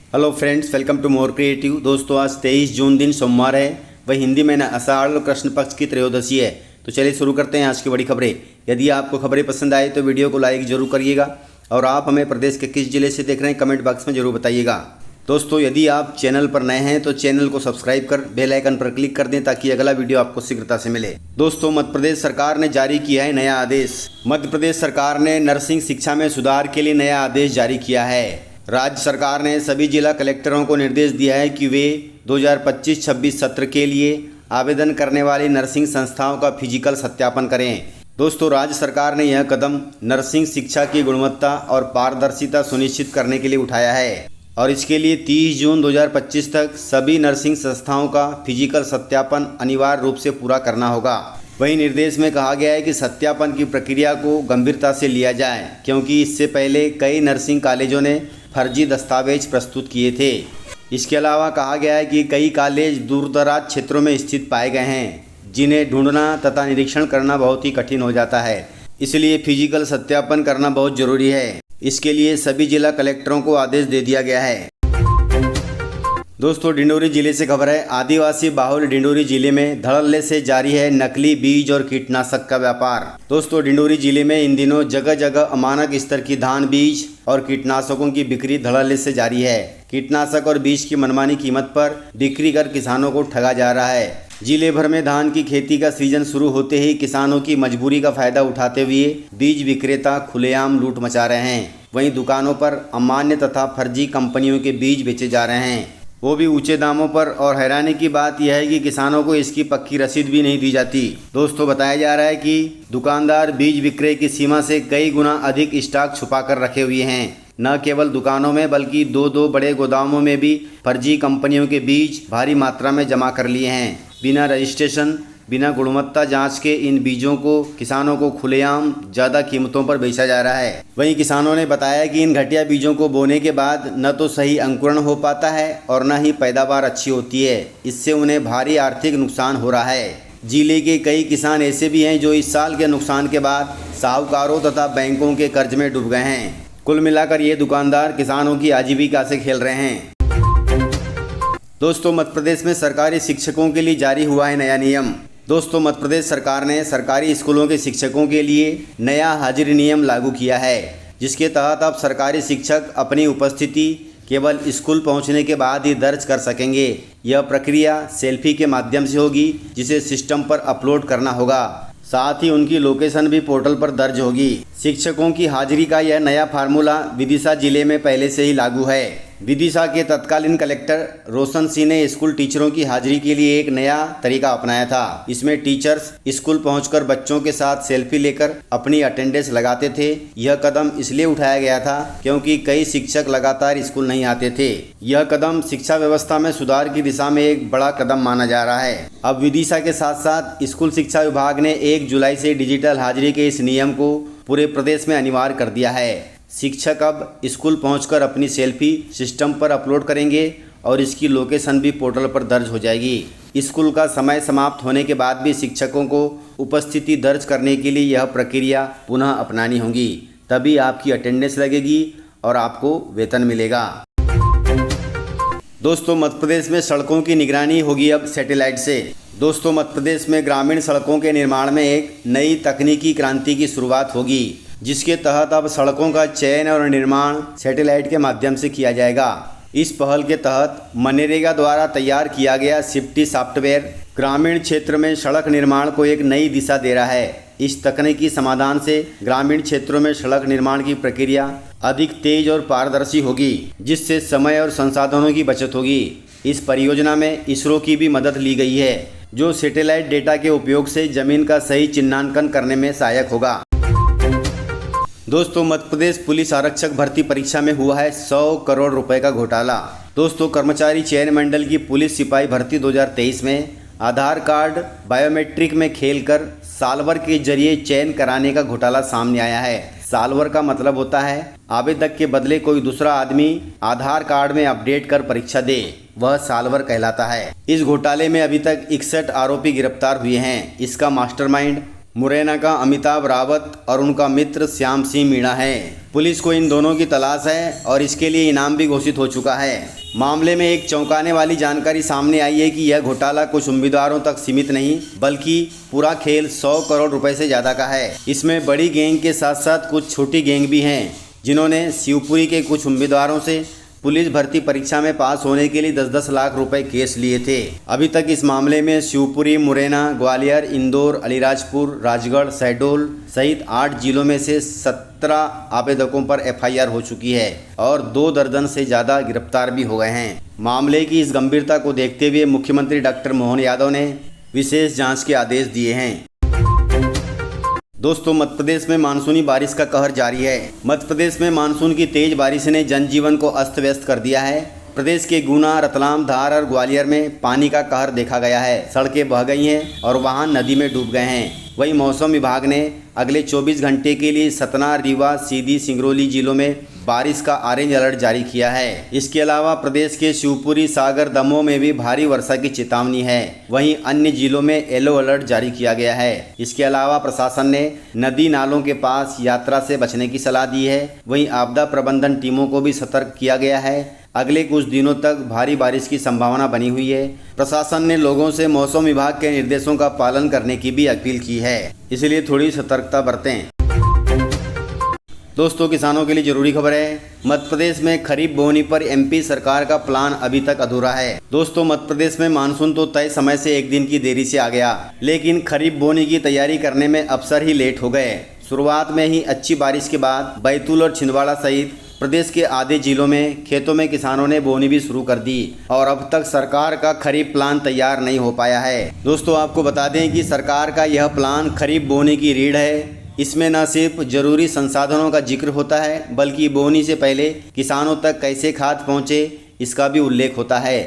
Hello friends, welcome to More Creative. दोस्तों, आज 23 जून दिन सोमवार है। वही हिंदी में आषाढ़ और कृष्ण पक्ष की त्रयोदशी है। तो चलिए शुरू करते हैं आज की बड़ी खबरें। यदि आपको खबरें पसंद आए तो वीडियो को लाइक जरूर करिएगा और आप हमें प्रदेश के किस जिले से देख रहे हैं कमेंट बॉक्स में जरूर बताइएगा। दोस्तों, यदि आप चैनल पर नए हैं तो चैनल को सब्सक्राइब कर बेल आइकन पर क्लिक कर दें ताकि अगला वीडियो आपको शीघ्रता से मिले। दोस्तों, मध्य प्रदेश सरकार ने जारी किया है नया आदेश। मध्य प्रदेश सरकार ने नर्सिंग शिक्षा में सुधार के लिए नया आदेश जारी किया है। राज्य सरकार ने सभी जिला कलेक्टरों को निर्देश दिया है कि वे 2025-26 सत्र के लिए आवेदन करने वाली नर्सिंग संस्थाओं का फिजिकल सत्यापन करें। दोस्तों, राज्य सरकार ने यह कदम नर्सिंग शिक्षा की गुणवत्ता और पारदर्शिता सुनिश्चित करने के लिए उठाया है और इसके लिए 30 जून 2025 तक सभी नर्सिंग संस्थाओं का फिजिकल सत्यापन अनिवार्य रूप से पूरा करना होगा। वहीं निर्देश में कहा गया है कि सत्यापन की प्रक्रिया को गंभीरता से लिया जाए, क्योंकि इससे पहले कई नर्सिंग कॉलेजों ने फर्जी दस्तावेज प्रस्तुत किए थे। इसके अलावा कहा गया है कि कई कॉलेज दूरदराज क्षेत्रों में स्थित पाए गए हैं, जिन्हें ढूंढना तथा निरीक्षण करना बहुत ही कठिन हो जाता है। इसलिए फिजिकल सत्यापन करना बहुत जरूरी है। इसके लिए सभी जिला कलेक्टरों को आदेश दे दिया गया है। दोस्तों, डिंडोरी जिले से खबर है। आदिवासी बाहुल डिंडोरी जिले में धड़ल्ले से जारी है नकली बीज और कीटनाशक का व्यापार। दोस्तों, डिंडोरी जिले में इन दिनों जगह जगह अमानक स्तर की धान बीज और कीटनाशकों की बिक्री धड़ल्ले से जारी है। कीटनाशक और बीज की मनमानी कीमत पर बिक्री कर किसानों को ठगा जा रहा है। जिले भर में धान की खेती का सीजन शुरू होते ही किसानों की मजबूरी का फायदा उठाते हुए बीज विक्रेता खुलेआम लूट मचा रहे हैं। वहीं दुकानों पर अमान्य तथा फर्जी कंपनियों के बीज बेचे जा रहे हैं, वो भी ऊंचे दामों पर। और हैरानी की बात यह है कि किसानों को इसकी पक्की रसीद भी नहीं दी जाती। दोस्तों, बताया जा रहा है कि दुकानदार बीज विक्रय की सीमा से कई गुना अधिक स्टॉक छुपा कर रखे हुए हैं। न केवल दुकानों में बल्कि दो बड़े गोदामों में भी फर्जी कंपनियों के बीज भारी मात्रा में जमा कर लिए हैं। बिना रजिस्ट्रेशन, बिना गुणवत्ता जांच के इन बीजों को किसानों को खुलेआम ज़्यादा कीमतों पर बेचा जा रहा है। वहीं किसानों ने बताया कि इन घटिया बीजों को बोने के बाद न तो सही अंकुरण हो पाता है और न ही पैदावार अच्छी होती है। इससे उन्हें भारी आर्थिक नुकसान हो रहा है। जिले के कई किसान ऐसे भी हैं जो इस साल के नुकसान के बाद साहूकारों तथा बैंकों के कर्ज में डूब गए हैं। कुल मिलाकर ये दुकानदार किसानों की आजीविका से खेल रहे हैं। दोस्तों, मध्य प्रदेश में सरकारी शिक्षकों के लिए जारी हुआ है नया नियम। दोस्तों, मध्य प्रदेश सरकार ने सरकारी स्कूलों के शिक्षकों के लिए नया हाजिरी नियम लागू किया है, जिसके तहत अब सरकारी शिक्षक अपनी उपस्थिति केवल स्कूल पहुंचने के बाद ही दर्ज कर सकेंगे। यह प्रक्रिया सेल्फी के माध्यम से होगी, जिसे सिस्टम पर अपलोड करना होगा। साथ ही उनकी लोकेशन भी पोर्टल पर दर्ज होगी। शिक्षकों की हाजिरी का यह नया फार्मूला विदिशा जिले में पहले से ही लागू है। विदिशा के तत्कालीन कलेक्टर रोशन सिंह ने स्कूल टीचरों की हाजिरी के लिए एक नया तरीका अपनाया था। इसमें टीचर्स स्कूल पहुंचकर बच्चों के साथ सेल्फी लेकर अपनी अटेंडेंस लगाते थे। यह कदम इसलिए उठाया गया था क्योंकि कई शिक्षक लगातार स्कूल नहीं आते थे। यह कदम शिक्षा व्यवस्था में सुधार की दिशा में एक बड़ा कदम माना जा रहा है। अब विदिशा के साथ साथ स्कूल शिक्षा विभाग ने 1 जुलाई से डिजिटल हाजिरी के इस नियम को पूरे प्रदेश में अनिवार्य कर दिया है। शिक्षक अब स्कूल पहुंचकर अपनी सेल्फी सिस्टम पर अपलोड करेंगे और इसकी लोकेशन भी पोर्टल पर दर्ज हो जाएगी। स्कूल का समय समाप्त होने के बाद भी शिक्षकों को उपस्थिति दर्ज करने के लिए यह प्रक्रिया पुनः अपनानी होगी, तभी आपकी अटेंडेंस लगेगी और आपको वेतन मिलेगा। दोस्तों, मध्य प्रदेश में सड़कों की निगरानी होगी अब सैटेलाइट से। दोस्तों, मध्य प्रदेश में ग्रामीण सड़कों के निर्माण में एक नई तकनीकी क्रांति की शुरुआत होगी, जिसके तहत अब सड़कों का चयन और निर्माण सैटेलाइट के माध्यम से किया जाएगा। इस पहल के तहत मनरेगा द्वारा तैयार किया गया सिफ्टी सॉफ्टवेयर ग्रामीण क्षेत्र में सड़क निर्माण को एक नई दिशा दे रहा है। इस तकनीकी समाधान से ग्रामीण क्षेत्रों में सड़क निर्माण की प्रक्रिया अधिक तेज और पारदर्शी होगी, जिससे समय और संसाधनों की बचत होगी। इस परियोजना में इसरो की भी मदद ली गई है, जो सैटेलाइट डेटा के उपयोग से जमीन का सही चिन्हांकन करने में सहायक होगा। दोस्तों, मध्य प्रदेश पुलिस आरक्षक भर्ती परीक्षा में हुआ है 100 करोड़ रुपए का घोटाला। दोस्तों, कर्मचारी चयन मंडल की पुलिस सिपाही भर्ती 2023 में आधार कार्ड बायोमेट्रिक में खेलकर साल्वर के जरिए चयन कराने का घोटाला सामने आया है। साल्वर का मतलब होता है आवेदक के बदले कोई दूसरा आदमी आधार कार्ड में अपडेट कर परीक्षा दे, वह साल्वर कहलाता है। इस घोटाले में अभी तक 61 आरोपी गिरफ्तार हुए हैं। इसका मास्टरमाइंड मुरैना का अमिताभ रावत और उनका मित्र श्याम सिंह मीणा है। पुलिस को इन दोनों की तलाश है और इसके लिए इनाम भी घोषित हो चुका है। मामले में एक चौंकाने वाली जानकारी सामने आई है कि यह घोटाला कुछ उम्मीदवारों तक सीमित नहीं बल्कि पूरा खेल 100 करोड़ रुपए से ज़्यादा का है। इसमें बड़ी गैंग के साथ साथ कुछ छोटी गैंग भी हैं जिन्होंने शिवपुरी के कुछ उम्मीदवारों से पुलिस भर्ती परीक्षा में पास होने के लिए 10-10 लाख रुपए केस लिए थे। अभी तक इस मामले में शिवपुरी, मुरैना, ग्वालियर, इंदौर, अलीराजपुर, राजगढ़, शहडोल सहित 8 जिलों में से 17 आवेदकों पर एफआईआर हो चुकी है और 2 दर्जन से ज़्यादा गिरफ्तार भी हो गए हैं। मामले की इस गंभीरता को देखते हुए मुख्यमंत्री डॉक्टर मोहन यादव ने विशेष जाँच के आदेश दिए हैं। दोस्तों, मध्य प्रदेश में मानसूनी बारिश का कहर जारी है। मध्य प्रदेश में मानसून की तेज बारिश ने जनजीवन को अस्त व्यस्त कर दिया है। प्रदेश के गुना, रतलाम, धार और ग्वालियर में पानी का कहर देखा गया है। सड़कें बह गई हैं और वाहन नदी में डूब गए हैं। वहीं मौसम विभाग ने अगले 24 घंटे के लिए सतना, रीवा, सीधी, सिंगरौली जिलों में बारिश का ऑरेंज अलर्ट जारी किया है। इसके अलावा प्रदेश के शिवपुरी, सागर, दमोह में भी भारी वर्षा की चेतावनी है। वहीं अन्य जिलों में येलो अलर्ट जारी किया गया है। इसके अलावा प्रशासन ने नदी नालों के पास यात्रा से बचने की सलाह दी है। वहीं आपदा प्रबंधन टीमों को भी सतर्क किया गया है। अगले कुछ दिनों तक भारी बारिश की संभावना बनी हुई है। प्रशासन ने लोगों से मौसम विभाग के निर्देशों का पालन करने की भी अपील की है, इसलिए थोड़ी सतर्कता बरतें। दोस्तों, किसानों के लिए जरूरी खबर है। मध्य प्रदेश में खरीफ बोनी पर एमपी सरकार का प्लान अभी तक अधूरा है। दोस्तों, मध्य प्रदेश में मानसून तो तय समय से एक दिन की देरी से आ गया, लेकिन खरीफ बोनी की तैयारी करने में अफसर ही लेट हो गए। शुरुआत में ही अच्छी बारिश के बाद बैतूल और छिंदवाड़ा सहित प्रदेश के आधे जिलों में खेतों में किसानों ने बोनी भी शुरू कर दी और अब तक सरकार का खरीफ प्लान तैयार नहीं हो पाया है। दोस्तों, आपको बता दें कि सरकार का यह प्लान खरीफ बोनी की रीढ़ है। इसमें न सिर्फ जरूरी संसाधनों का जिक्र होता है बल्कि बोनी से पहले किसानों तक कैसे खाद पहुंचे इसका भी उल्लेख होता है।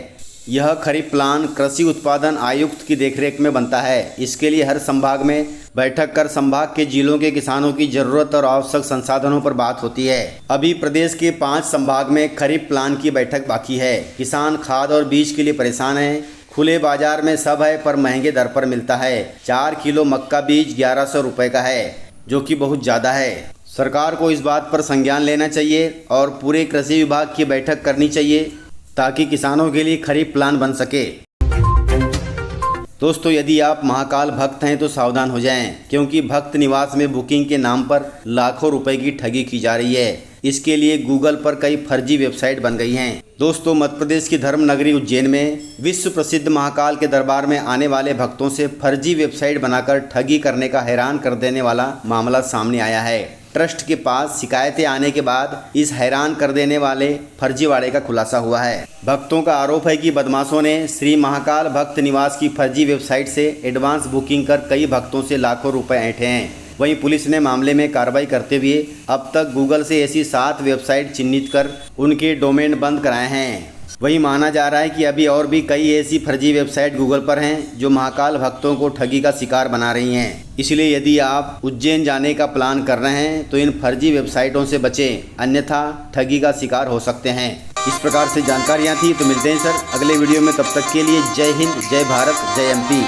यह खरीफ प्लान कृषि उत्पादन आयुक्त की देखरेख में बनता है। इसके लिए हर संभाग में बैठक कर संभाग के जिलों के किसानों की जरूरत और आवश्यक संसाधनों पर बात होती है। अभी प्रदेश के 5 संभाग में खरीफ प्लान की बैठक बाकी है। किसान खाद और बीज के लिए परेशान हैं। खुले बाजार में सब है पर महंगे दर पर मिलता है। 4 किलो मक्का बीज 1100 रुपये का है, जो कि बहुत ज़्यादा है। सरकार को इस बात पर संज्ञान लेना चाहिए और पूरे कृषि विभाग की बैठक करनी चाहिए ताकि किसानों के लिए खरीफ प्लान बन सके। दोस्तों, यदि आप महाकाल भक्त हैं तो सावधान हो जाएं, क्योंकि भक्त निवास में बुकिंग के नाम पर लाखों रुपए की ठगी की जा रही है। इसके लिए गूगल पर कई फर्जी वेबसाइट बन गई हैं। दोस्तों, मध्य प्रदेश की धर्म नगरी उज्जैन में विश्व प्रसिद्ध महाकाल के दरबार में आने वाले भक्तों से फर्जी वेबसाइट बनाकर ठगी करने का हैरान कर देने वाला मामला सामने आया है। ट्रस्ट के पास शिकायतें आने के बाद इस हैरान कर देने वाले फर्जीवाड़े का खुलासा हुआ है। भक्तों का आरोप है कि बदमाशों ने श्री महाकाल भक्त निवास की फर्जी वेबसाइट से एडवांस बुकिंग कर कई भक्तों से लाखों रुपए ऐंठे हैं। वहीं पुलिस ने मामले में कार्रवाई करते हुए अब तक गूगल से ऐसी 7 वेबसाइट चिन्हित कर उनके डोमेन बंद कराए हैं। वहीं माना जा रहा है कि अभी और भी कई ऐसी फर्जी वेबसाइट गूगल पर हैं जो महाकाल भक्तों को ठगी का शिकार बना रही हैं। इसलिए यदि आप उज्जैन जाने का प्लान कर रहे हैं तो इन फर्जी वेबसाइटों से बचें, अन्यथा ठगी का शिकार हो सकते हैं। इस प्रकार से जानकारियाँ थी। तो मिलते हैं सर अगले वीडियो में, तब तक के लिए जय हिंद, जय भारत, जय एमपी।